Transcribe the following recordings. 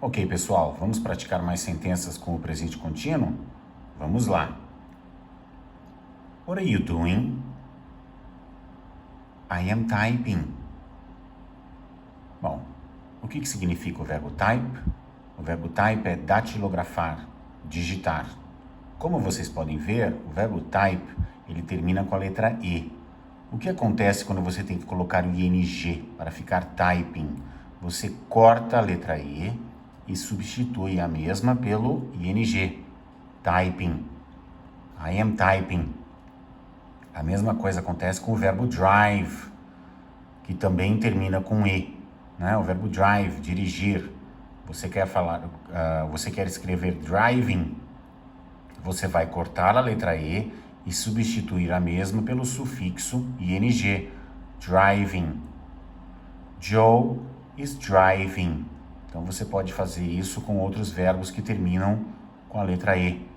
Ok, pessoal, vamos praticar mais sentenças com o presente contínuo? Vamos lá. What are you doing? I am typing. Bom, o que significa o verbo type? O verbo type é datilografar, digitar. Como vocês podem ver, o verbo type, ele termina com a letra E. O que acontece quando você tem que colocar o ing para ficar typing? Você corta a letra E e substitui a mesma pelo ing. Typing. I am typing. A mesma coisa acontece com o verbo drive, que também termina com E, né? O verbo drive, dirigir. Você quer escrever driving, você vai cortar a letra E e substituir a mesma pelo sufixo ing. Driving. Joe is driving. Então você pode fazer isso com outros verbos que terminam com a letra E.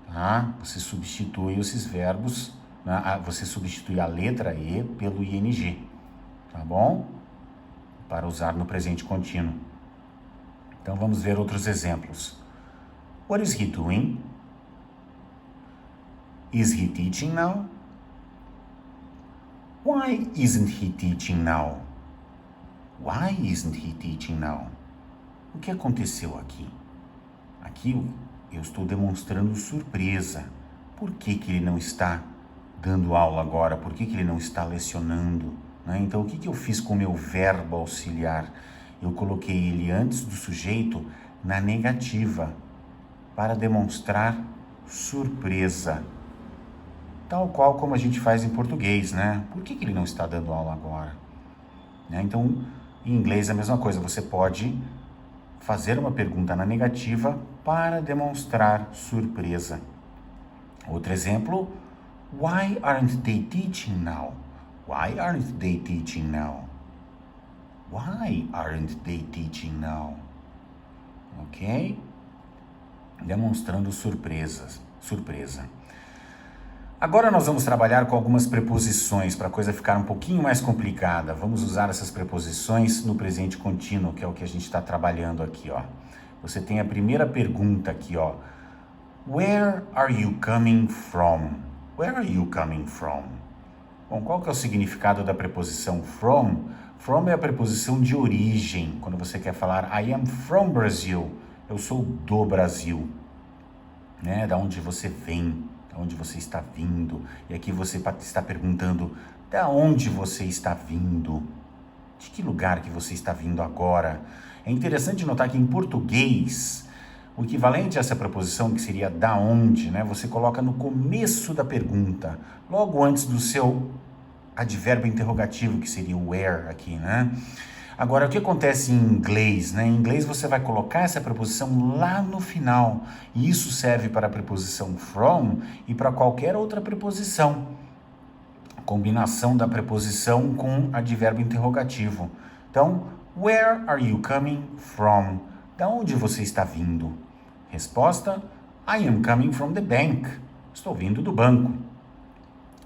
Tá? Você substitui esses verbos, né? Você substitui a letra E pelo ing, tá bom? Para usar no presente contínuo. Então vamos ver outros exemplos. What is he doing? Is he teaching now? Why isn't he teaching now? Why isn't he teaching now? O que aconteceu aqui? Aqui eu estou demonstrando surpresa. Por que ele não está dando aula agora? Por que ele não está lecionando? Né? Então, o que eu fiz com o meu verbo auxiliar? Eu coloquei ele antes do sujeito na negativa para demonstrar surpresa. Tal qual como a gente faz em português, né? Por que ele não está dando aula agora? Né? Então, em inglês é a mesma coisa. Você pode fazer uma pergunta na negativa para demonstrar surpresa. Outro exemplo, why aren't they teaching now? Why aren't they teaching now? Why aren't they teaching now? Ok? Demonstrando surpresa. Agora nós vamos trabalhar com algumas preposições para a coisa ficar um pouquinho mais complicada. Vamos usar essas preposições no presente contínuo, que é o que a gente está trabalhando aqui, ó. Você tem a primeira pergunta aqui, ó. Where are you coming from? Where are you coming from? Bom, qual que é o significado da preposição from? From é a preposição de origem. Quando você quer falar I am from Brazil, eu sou do Brasil, né? Da onde você vem, da onde você está vindo. E aqui você está perguntando, da onde você está vindo? De que lugar que você está vindo agora? É interessante notar que em português, o equivalente a essa preposição, que seria da onde, né? Você coloca no começo da pergunta, logo antes do seu advérbio interrogativo, que seria o where aqui, né? Agora, o que acontece em inglês, né? Em inglês você vai colocar essa preposição lá no final. E isso serve para a preposição from e para qualquer outra preposição. Combinação da preposição com advérbio interrogativo. Então, where are you coming from? Da onde você está vindo? Resposta, I am coming from the bank. Estou vindo do banco.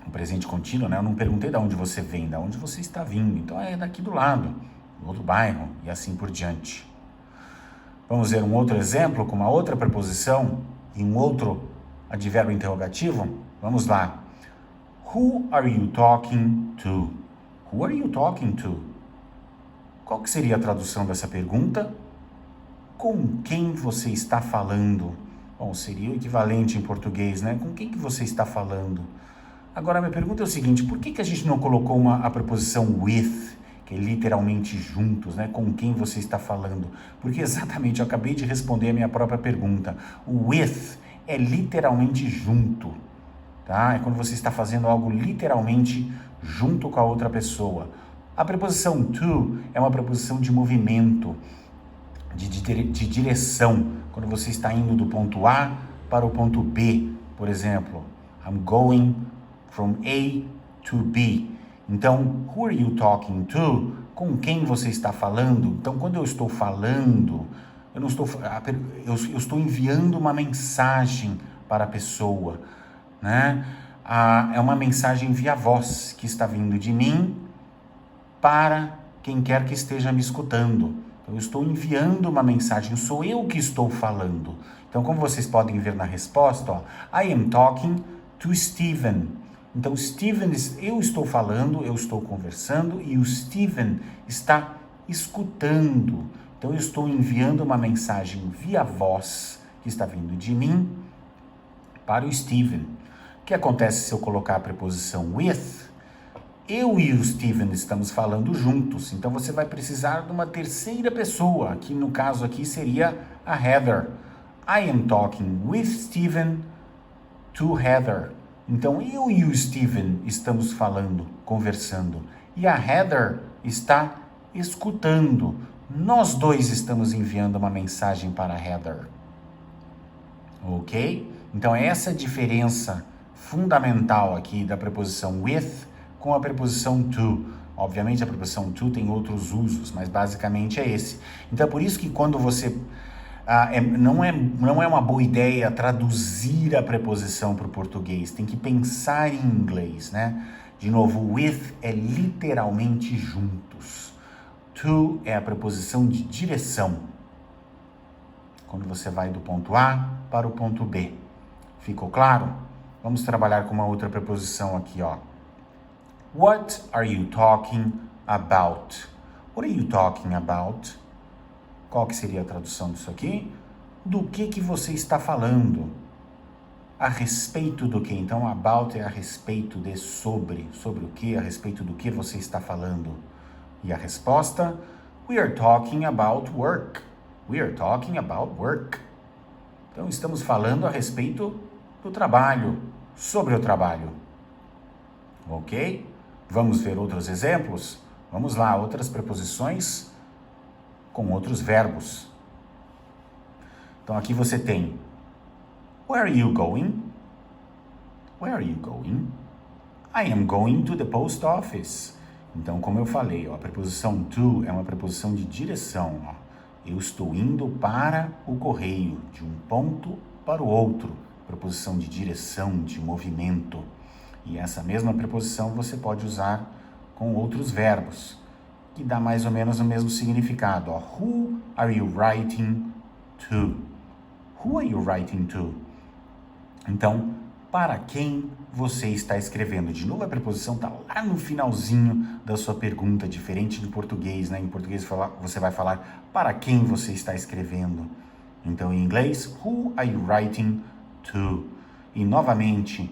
No presente contínuo, né? Eu não perguntei de onde você vem, de onde você está vindo. Então, é daqui do lado, do outro bairro, e assim por diante. Vamos ver um outro exemplo com uma outra preposição e um outro advérbio interrogativo? Vamos lá. Who are you talking to? Who are you talking to? Qual que seria a tradução dessa pergunta? Com quem você está falando? Bom, seria o equivalente em português, né? Com quem que você está falando? Agora, a minha pergunta é o seguinte, por que a gente não colocou a preposição with, que é literalmente juntos, né? Com quem você está falando? Porque exatamente, eu acabei de responder a minha própria pergunta. O with é literalmente junto, tá? É quando você está fazendo algo literalmente junto com a outra pessoa. A preposição to é uma preposição de movimento, de direção, quando você está indo do ponto A para o ponto B, por exemplo. I'm going from A to B. Então, who are you talking to? Com quem você está falando? Então, quando eu estou falando, eu estou enviando uma mensagem para a pessoa, né? É uma mensagem via voz que está vindo de mim para quem quer que esteja me escutando. Então, eu estou enviando uma mensagem, sou eu que estou falando. Então, como vocês podem ver na resposta, ó, I am talking to Steven. Então, Steven, eu estou falando, eu estou conversando e o Steven está escutando. Então, eu estou enviando uma mensagem via voz que está vindo de mim para o Steven. O que acontece se eu colocar a preposição with? Eu e o Steven estamos falando juntos, então você vai precisar de uma terceira pessoa, que no caso aqui seria a Heather. I am talking with Steven to Heather. Então eu e o Steven estamos falando, conversando, e a Heather está escutando. Nós dois estamos enviando uma mensagem para a Heather. Ok? Então essa é a diferença fundamental aqui da preposição with com a preposição to. Obviamente a preposição to tem outros usos, mas basicamente é esse. Então é por isso que quando você... não é uma boa ideia traduzir a preposição para o português, tem que pensar em inglês, né? De novo, with é literalmente juntos. To é a preposição de direção. Quando você vai do ponto A para o ponto B. Ficou claro? Vamos trabalhar com uma outra preposição aqui, ó. What are you talking about? What are you talking about? Qual que seria a tradução disso aqui? Do que você está falando? A respeito do que? Então, about é a respeito de sobre. Sobre o que? A respeito do que você está falando? E a resposta? We are talking about work. We are talking about work. Então, estamos falando a respeito do trabalho, sobre o trabalho. Ok? Vamos ver outros exemplos? Vamos lá, outras preposições com outros verbos. Então, aqui você tem Where are you going? Where are you going? I am going to the post office. Então, como eu falei, ó, a preposição to é uma preposição de direção. Ó. Eu estou indo para o correio, de um ponto para o outro. Preposição de direção, de movimento. E essa mesma preposição você pode usar com outros verbos, que dá mais ou menos o mesmo significado. Ó. Who are you writing to? Who are you writing to? Então, para quem você está escrevendo? De novo, a preposição está lá no finalzinho da sua pergunta, diferente do português, né? Em português você vai falar para quem você está escrevendo. Então, em inglês, who are you writing to? E, novamente,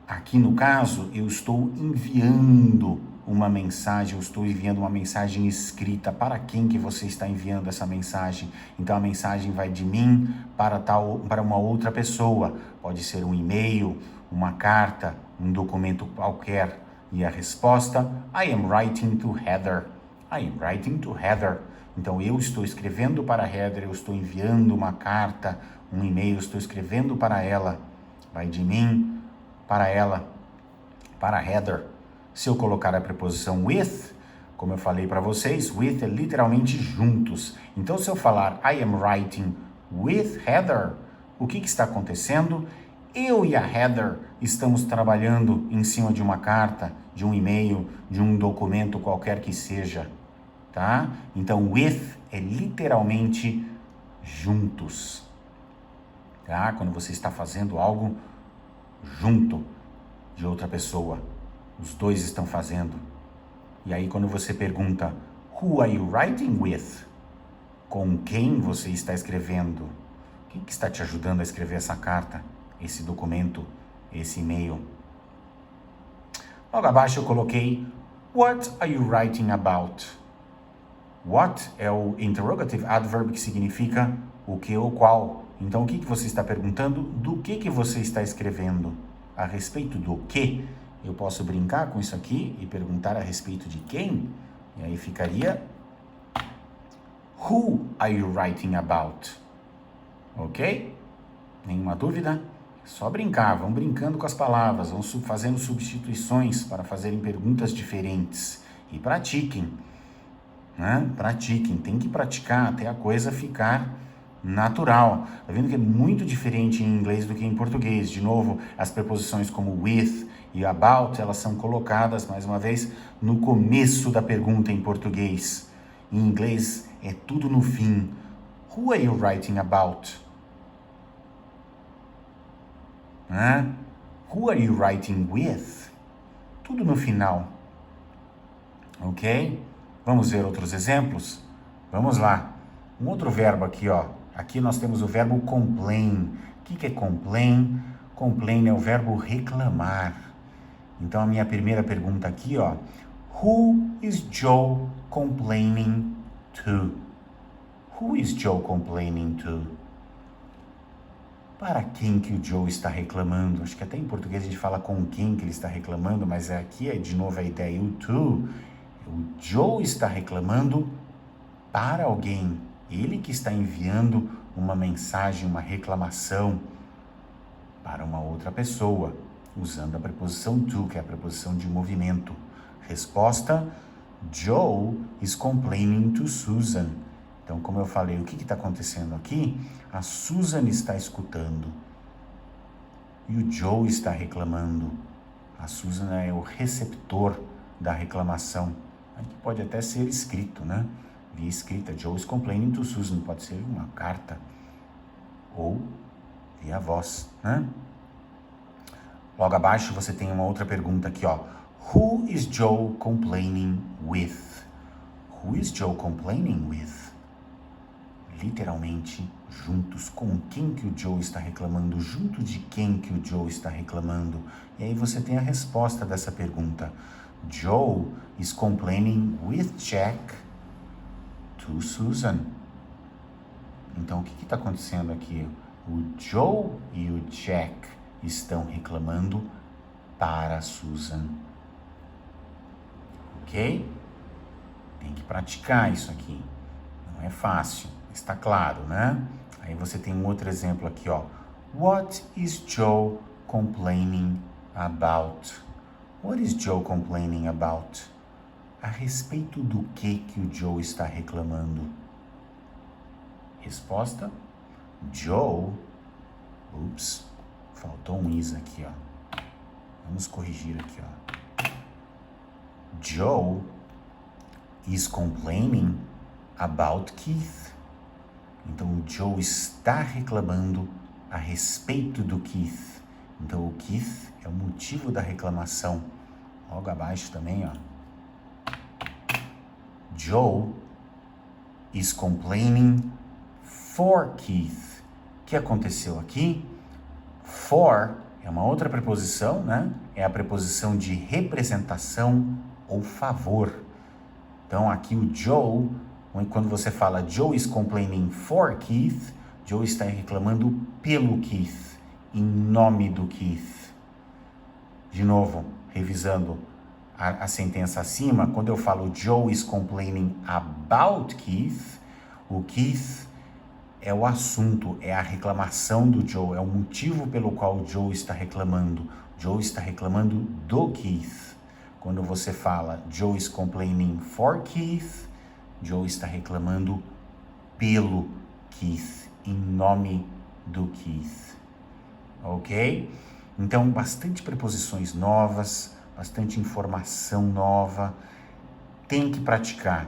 aqui no caso, eu estou enviando uma mensagem, eu estou enviando uma mensagem escrita. Para quem que você está enviando essa mensagem? Então a mensagem vai de mim para uma outra pessoa. Pode ser um e-mail, uma carta, um documento qualquer. E a resposta, I am writing to Heather. I am writing to Heather. Então eu estou escrevendo para Heather, eu estou enviando uma carta, um e-mail, estou escrevendo para ela. Vai de mim para ela, para Heather. Se eu colocar a preposição with, como eu falei para vocês, with é literalmente juntos. Então, se eu falar I am writing with Heather, o que está acontecendo? Eu e a Heather estamos trabalhando em cima de uma carta, de um e-mail, de um documento qualquer que seja, tá? Então, with é literalmente juntos, tá? Quando você está fazendo algo junto de outra pessoa. Os dois estão fazendo. E aí quando você pergunta, who are you writing with? Com quem você está escrevendo? Quem que está te ajudando a escrever essa carta, esse documento, esse e-mail? Logo abaixo eu coloquei, what are you writing about? What é o interrogative adverb que significa o que ou qual. Então o que você está perguntando? Do que você está escrevendo? A respeito do que? Eu posso brincar com isso aqui e perguntar a respeito de quem? E aí ficaria Who are you writing about? Ok? Nenhuma dúvida? Só brincar, vão brincando com as palavras, vão fazendo substituições para fazerem perguntas diferentes. E pratiquem, né? Pratiquem, tem que praticar até a coisa ficar natural. Tá vendo que é muito diferente em inglês do que em português? De novo, as preposições como with e about, elas são colocadas, mais uma vez, no começo da pergunta em português. Em inglês é tudo no fim. Who are you writing about? Who are you writing with? Tudo no final. Ok? Vamos ver outros exemplos? Vamos lá. Um outro verbo aqui, ó. Aqui nós temos o verbo complain. O que é complain? Complain é o verbo reclamar. Então a minha primeira pergunta aqui, ó. Who is Joe complaining to? Who is Joe complaining to? Para quem que o Joe está reclamando? Acho que até em português a gente fala com quem que ele está reclamando, mas aqui é de novo a ideia, o to. O Joe está reclamando para alguém. Ele que está enviando uma mensagem, uma reclamação para uma outra pessoa, usando a preposição to, que é a preposição de movimento. Resposta: Joe is complaining to Susan. Então, como eu falei, o que está acontecendo aqui? A Susan está escutando e o Joe está reclamando. A Susan é o receptor da reclamação. Aqui pode até ser escrito, né? Via escrita, Joe is complaining to Susan. Pode ser uma carta ou via voz, né? Logo abaixo você tem uma outra pergunta aqui, ó. Who is Joe complaining with? Who is Joe complaining with? Literalmente, juntos. Com quem que o Joe está reclamando? Junto de quem que o Joe está reclamando? E aí você tem a resposta dessa pergunta. Joe is complaining with Jack to Susan. Então, o que está acontecendo aqui? O Joe e o Jack estão reclamando para a Susan. Ok? Tem que praticar isso aqui. Não é fácil, está claro, né? Aí você tem um outro exemplo aqui, ó. What is Joe complaining about? What is Joe complaining about? A respeito do que o Joe está reclamando? Resposta: Joe... Ups, faltou um is aqui, ó. Vamos corrigir aqui, ó. Joe is complaining about Keith. Então, o Joe está reclamando a respeito do Keith. Então, o Keith é o motivo da reclamação. Logo abaixo também, ó. Joe is complaining for Keith. O que aconteceu aqui? For é uma outra preposição, né? É a preposição de representação ou favor. Então, aqui o Joe, quando você fala Joe is complaining for Keith, Joe está reclamando pelo Keith, em nome do Keith. De novo, revisando a sentença acima, quando eu falo Joe is complaining about Keith, o Keith é o assunto, é a reclamação do Joe, é o motivo pelo qual o Joe está reclamando. Joe está reclamando do Keith. Quando você fala Joe is complaining for Keith, Joe está reclamando pelo Keith, em nome do Keith. Ok? Então, bastante preposições novas, bastante informação nova. Tem que praticar.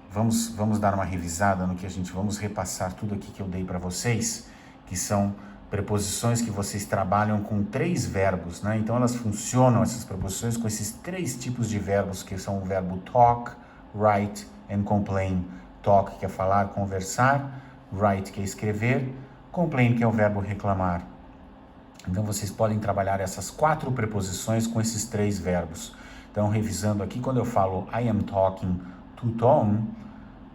Vamos dar uma revisada no que vamos repassar tudo aqui que eu dei para vocês, que são preposições que vocês trabalham com 3 verbos, né? Então elas funcionam, essas preposições, com esses 3 tipos de verbos, que são o verbo talk, write and complain. Talk, que é falar, conversar. Write, que é escrever. Complain, que é o verbo reclamar. Então vocês podem trabalhar essas 4 preposições com esses 3 verbos. Então, revisando aqui, quando eu falo I am talking to Tom,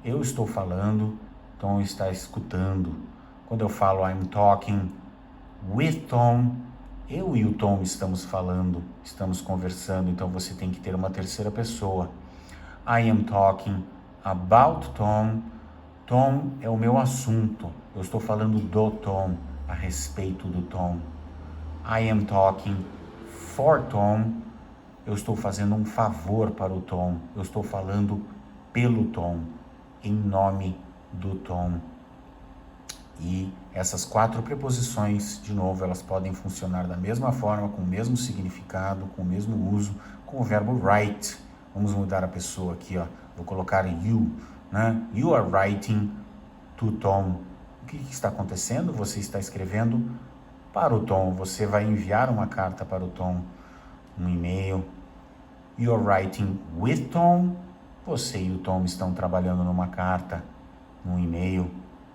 eu estou falando, Tom está escutando. Quando eu falo I'm talking with Tom, eu e o Tom estamos falando, estamos conversando, então você tem que ter uma terceira pessoa. I am talking about Tom. Tom é o meu assunto, eu estou falando do Tom, a respeito do Tom. I am talking for Tom. Eu estou fazendo um favor para o Tom, eu estou falando pelo Tom, em nome do Tom. E essas 4 preposições, de novo, elas podem funcionar da mesma forma, com o mesmo significado, com o mesmo uso, com o verbo write. Vamos mudar a pessoa aqui, ó. Vou colocar you. né? You are writing to Tom. O que está acontecendo? Você está escrevendo para o Tom. Você vai enviar uma carta para o Tom, um e-mail. You are writing with Tom. Você e o Tom estão trabalhando numa carta, num e-mail,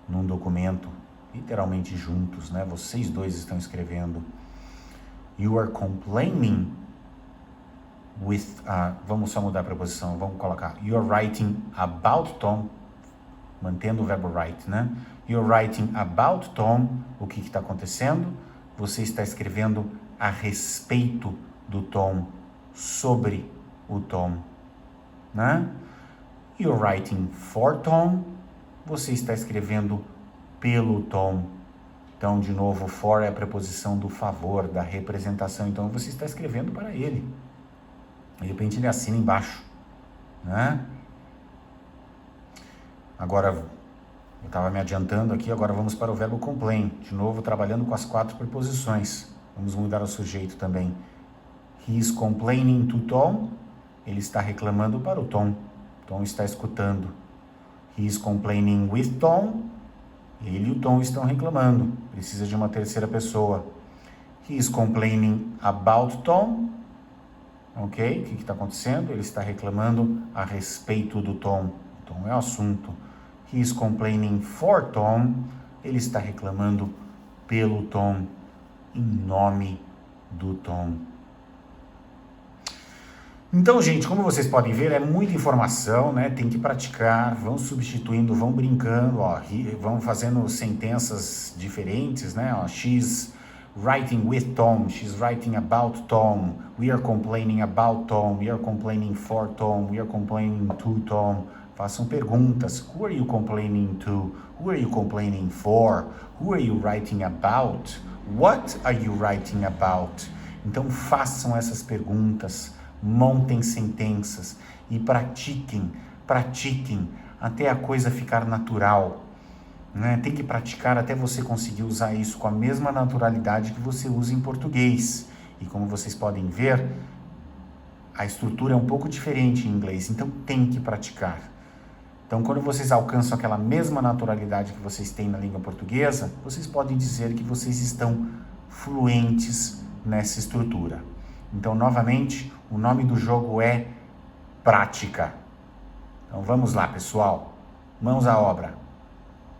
num documento, literalmente juntos, né? Vocês dois estão escrevendo. You are complaining with... vamos só mudar a preposição, vamos colocar. You are writing about Tom, mantendo o verbo write, né? You are writing about Tom. O que está acontecendo? Você está escrevendo a respeito do Tom, sobre o Tom, né? You are writing for Tom. Você está escrevendo pelo Tom. Então, de novo, for é a preposição do favor, da representação. Então, você está escrevendo para ele. De repente, ele assina embaixo, né? Agora, eu estava me adiantando aqui, agora vamos para o verbo complain. De novo, trabalhando com as 4 preposições. Vamos mudar o sujeito também. He is complaining to Tom. Ele está reclamando para o Tom. Tom está escutando. He is complaining with Tom. Ele e o Tom estão reclamando. Precisa de uma terceira pessoa. He is complaining about Tom. Ok? O que está acontecendo? Ele está reclamando a respeito do Tom. Tom é o assunto. He is complaining for Tom. Ele está reclamando pelo Tom, em nome do Tom. Então, gente, como vocês podem ver, é muita informação, né? Tem que praticar, vão substituindo, vão brincando, ó, vão fazendo sentenças diferentes, né? Ó, she's writing with Tom, she's writing about Tom, we are complaining about Tom, we are complaining for Tom, we are complaining to Tom. Façam perguntas. Who are you complaining to? Who are you complaining for? Who are you writing about? What are you writing about? Então, façam essas perguntas, montem sentenças e pratiquem até a coisa ficar natural, né? Tem que praticar até você conseguir usar isso com a mesma naturalidade que você usa em português. E como vocês podem ver, a estrutura é um pouco diferente em inglês, então tem que praticar. Então, quando vocês alcançam aquela mesma naturalidade que vocês têm na língua portuguesa, vocês podem dizer que vocês estão fluentes nessa estrutura. Então, novamente, o nome do jogo é prática. Então, vamos lá, pessoal. Mãos à obra.